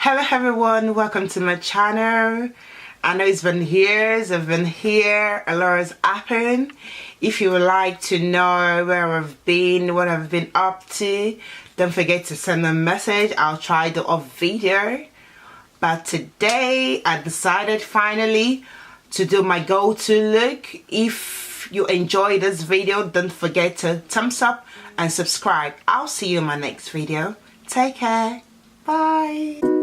Hello everyone, welcome to my channel. I know it's been years, I've been here, a lot has happened. If you would like to know where I've been, what I've been up to, don't forget to send a message. I'll try to do a video. But today I decided finally to do my go-to look. If you enjoy this video, don't forget to thumbs up and subscribe. I'll see you in my next video. Take care. Bye.